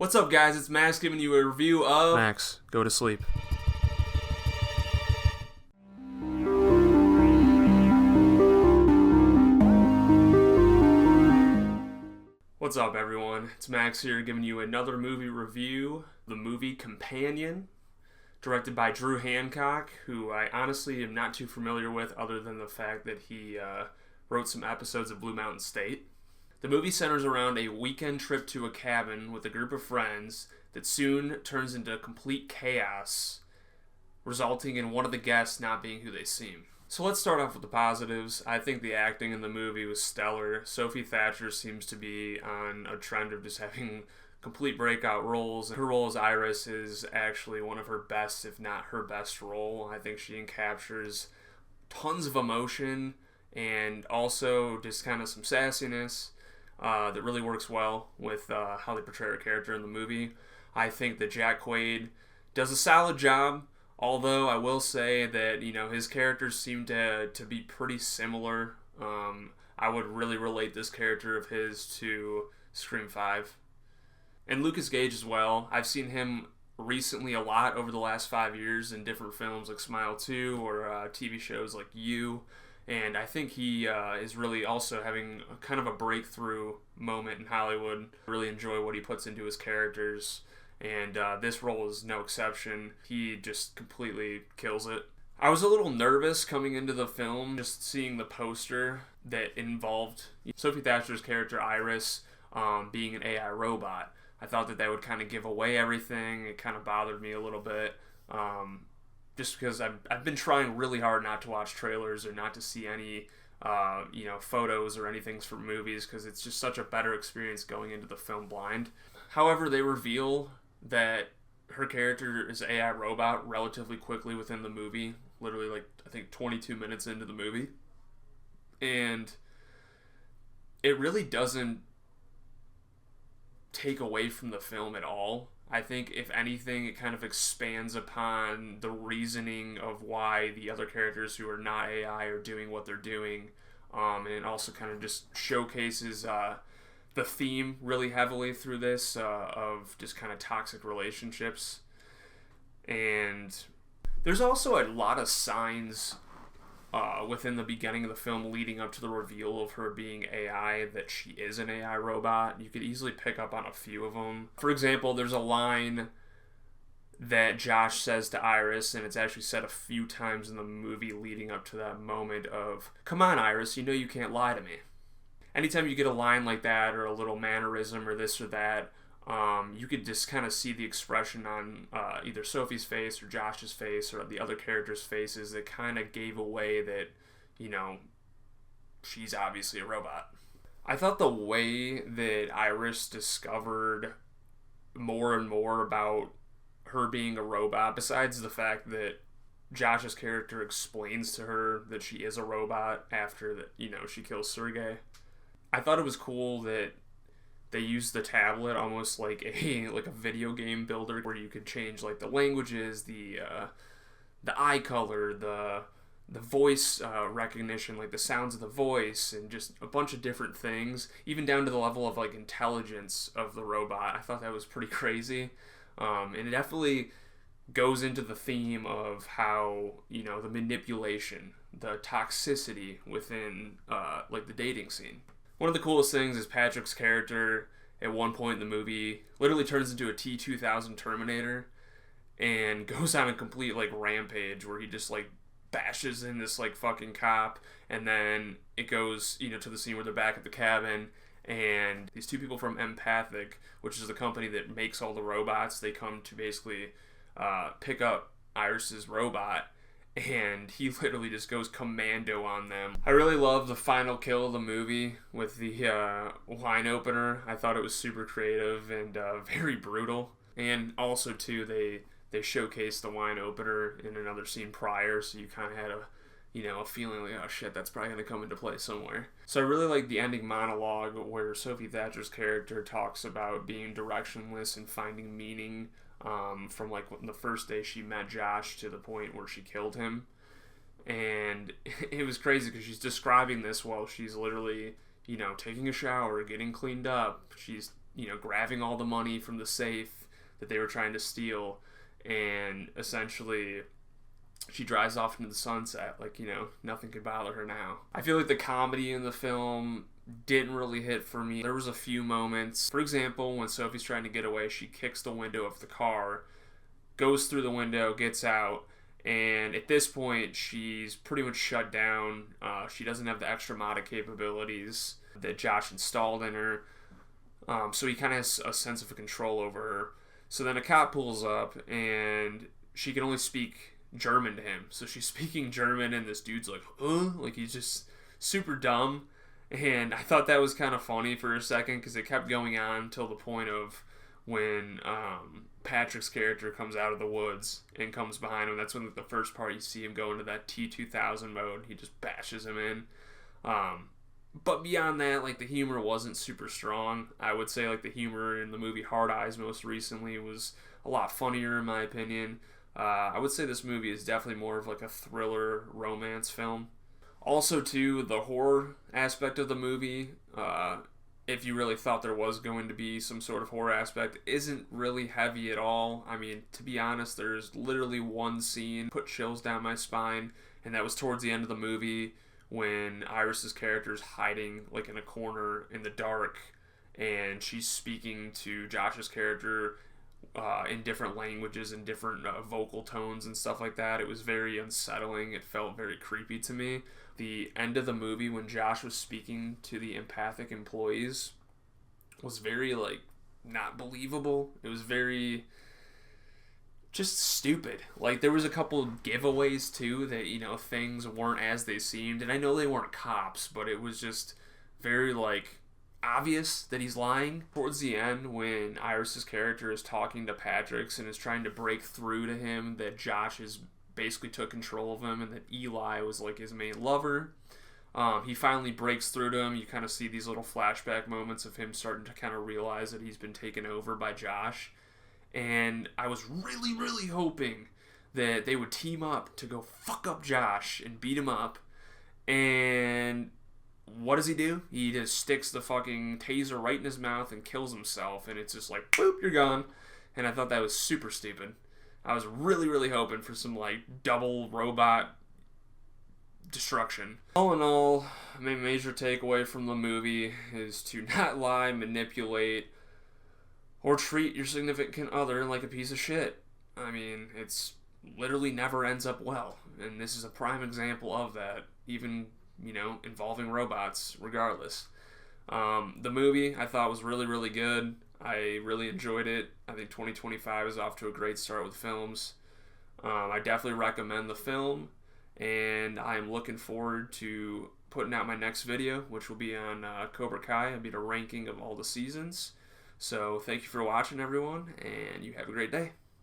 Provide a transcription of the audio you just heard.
What's up, guys? It's Max giving you a review of... Max, go to sleep. What's up, everyone? It's Max here giving you another movie review. The movie Companion, directed by Drew Hancock, who I honestly am not too familiar with other than the fact that he wrote some episodes of Blue Mountain State. The movie centers around a weekend trip to a cabin with a group of friends that soon turns into complete chaos, resulting in one of the guests not being who they seem. So let's start off with the positives. I think the acting in the movie was stellar. Sophie Thatcher seems to be on a trend of just having complete breakout roles. Her role as Iris is actually one of her best, if not her best role. I think she captures tons of emotion and also just kind of some sassiness that really works well with how they portray her character in the movie. I think that Quaid does a solid job. Although I will say that, his characters seem to be pretty similar. I would really relate this character of his to Scream 5. And Lukas Gage as well. I've seen him recently a lot over the last 5 years in different films like Smile 2 or TV shows like You. And I think he is really also having kind of a breakthrough moment in Hollywood. I really enjoy what he puts into his characters. And this role is no exception. He just completely kills it. I was a little nervous coming into the film, just seeing the poster that involved Sophie Thatcher's character Iris being an AI robot. I thought that would kind of give away everything. It kind of bothered me a little bit. Just because I've been trying really hard not to watch trailers or not to see any photos or anything from movies, because it's just such a better experience going into the film blind. However, they reveal that her character is an AI robot relatively quickly within the movie, literally I think 22 minutes into the movie. And it really doesn't take away from the film at all. I think, if anything, it kind of expands upon the reasoning of why the other characters who are not AI are doing what they're doing. And it also kind of just showcases the theme really heavily through this of just kind of toxic relationships. And there's also a lot of signs within the beginning of the film leading up to the reveal of her being AI, that she is an AI robot. You could easily pick up on a few of them. For example, there's a line that Josh says to Iris, and it's actually said a few times in the movie leading up to that moment of, "Come on, Iris, you know you can't lie to me." Anytime you get a line like that or a little mannerism or this or that, you could just kind of see the expression on either Sophie's face or Josh's face or the other characters' faces that kind of gave away that, she's obviously a robot. I thought the way that Iris discovered more and more about her being a robot, besides the fact that Josh's character explains to her that she is a robot after that, she kills Suri, I thought it was cool that they used the tablet almost like a video game builder, where you could change the languages, the eye color, the voice recognition, the sounds of the voice, and just a bunch of different things, even down to the level of intelligence of the robot. I thought that was pretty crazy, and it definitely goes into the theme of how the manipulation, the toxicity within the dating scene. One of the coolest things is Patrick's character at one point in the movie literally turns into a T-2000 Terminator and goes on a complete rampage where he just bashes in this fucking cop, and then it goes to the scene where they're back at the cabin, and these two people from Empathic, which is the company that makes all the robots, they come to basically pick up Iris's robot, and he literally just goes commando on them. I really love the final kill of the movie with the wine opener. I thought it was super creative and very brutal. And also, too, they showcased the wine opener in another scene prior, so you kind of had a feeling oh shit, that's probably going to come into play somewhere. So I really like the ending monologue where Sophie Thatcher's character talks about being directionless and finding meaning from the first day she met Josh to the point where she killed him. And it was crazy because she's describing this while she's literally, taking a shower, getting cleaned up. She's grabbing all the money from the safe that they were trying to steal, and essentially she drives off into the sunset like, nothing could bother her now. I feel like the comedy in the film didn't really hit for me. There was a few moments. For example, when Sophie's trying to get away, she kicks the window of the car, goes through the window, gets out, and at this point, she's pretty much shut down. She doesn't have the extra modded capabilities that Josh installed in her. So he kind of has a sense of control over her. So then a cop pulls up, and she can only speak German to him. So she's speaking German, and this dude's like, like he's just super dumb. And I thought that was kind of funny for a second, because it kept going on till the point of when Patrick's character comes out of the woods and comes behind him. That's when the first part you see him go into that T-2000 mode. He just bashes him in. But beyond that, like, the humor wasn't super strong. I would say, like, the humor in the movie Hard Eyes most recently was a lot funnier, in my opinion. I would say this movie is definitely more of like a thriller romance film. Also, too, the horror aspect of the movie, if you really thought there was going to be some sort of horror aspect, isn't really heavy at all. I mean, to be honest, there's literally one scene put chills down my spine, and that was towards the end of the movie when Iris's character is hiding like in a corner in the dark, and she's speaking to Josh's character in different languages and different vocal tones and stuff like that. It was very unsettling. It felt very creepy to me. The end of the movie when Josh was speaking to the empathic employees was very, like, not believable. It was very just stupid. Like, there was a couple giveaways too that, things weren't as they seemed, and I know they weren't cops, but it was just very, like, obvious that he's lying. Towards the end, when Iris's character is talking to Patrick's and is trying to break through to him that Josh is basically took control of him and that Eli was like his main lover, he finally breaks through to him. You kind of see these little flashback moments of him starting to kind of realize that he's been taken over by Josh, and I was really, really hoping that they would team up to go fuck up Josh and beat him up. And what does he do? He just sticks the fucking taser right in his mouth and kills himself, and it's just like, boop, you're gone. And I thought that was super stupid. I was really, really hoping for some, like, double robot destruction. All in all, my major takeaway from the movie is to not lie, manipulate, or treat your significant other like a piece of shit. I mean, it's literally never ends up well, and this is a prime example of that, even, involving robots, regardless. The movie, I thought, was really, really good. I really enjoyed it. I think 2025 is off to a great start with films. I definitely recommend the film, and I am looking forward to putting out my next video, which will be on Cobra Kai. I'll be a ranking of all the seasons. So thank you for watching, everyone, and you have a great day.